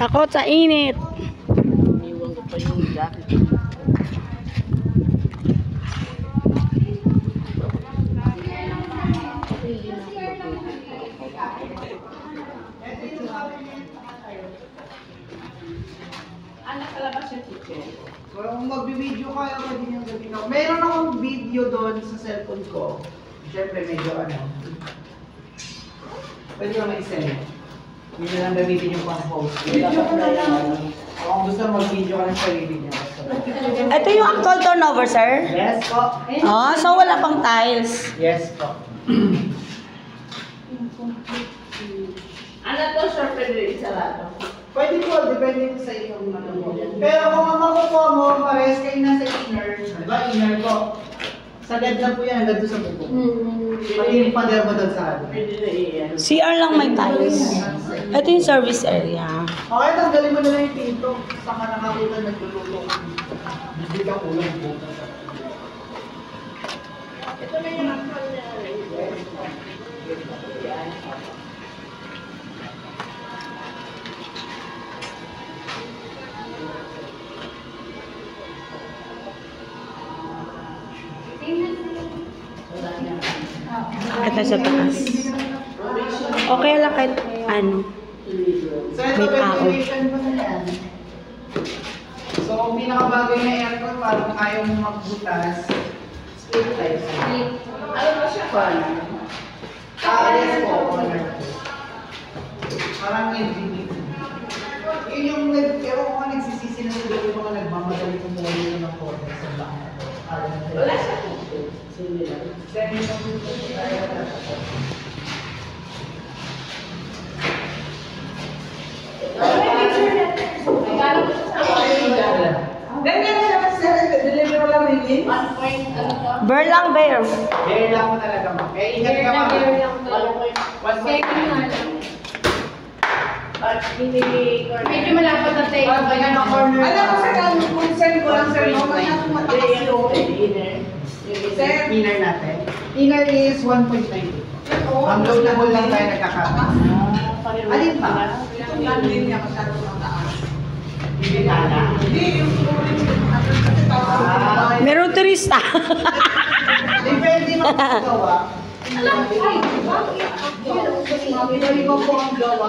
Takot sa init. Iniwan ko pa yung jacket. Kung mag-video kayo, pwede niyong gawin ako. Meron akong video doon sa cellphone ko. Siyempre, medyo pwede ko ma-send. Hindi na lang gamitin yung pang-post. Video ko na lang. Kung gusto mag-video ka ng sarili niya. Ito yung actual turnover, sir? Yes po. Oh, so wala pang tiles. Yes po. Ano to, sir? Pwede isarado? Pwede po, depende sa inyong ano mo. Pero kung ang makukuha mo, pares kayo nasa inner. Diba, inner po. Sagad lang po yan, hanggang doon sa buko. Pati yung pader mo doon sa ano. Pwede na iyan. CR lang may tiles. Ito yung service area. Okay, tanggalin mo na lang yung pinto. Saka nakakutan nagluluto. Hindi ka ulang buko. Ito na yung actual na Ito sa taas. Okay lang kahit ano. So, ito ventilation mo na yan. So, kung pinakabagay na aircon, parang ayaw mo magbutas, split type. ano ba siya? Yes po, corner. Parang LGB. Yun yung ewan ko nagsisisi na siguro yung mga nagmamadali kumuha ng corner sa baka. Wala siya. Sige lang. Ganyan siya kasi deliver mo lang rin. 1 point, ano to? Bear lang, bear. Bear lang mo talaga ma. Kaya ingat ka ma. 1 point. Medyo malapot na tayo. Alam mo sa concern ko lang sir, no? Masyadong matakas yung inner natin. Inner is 1.9. Ang low lang tayo nagkakapit. Alin pa? Itong landing niya masyadong mataas. Hindi tala? Hindi, yung Meron turista. depende magagawa. Alam ko, bakit? Hindi ko po ang gawa.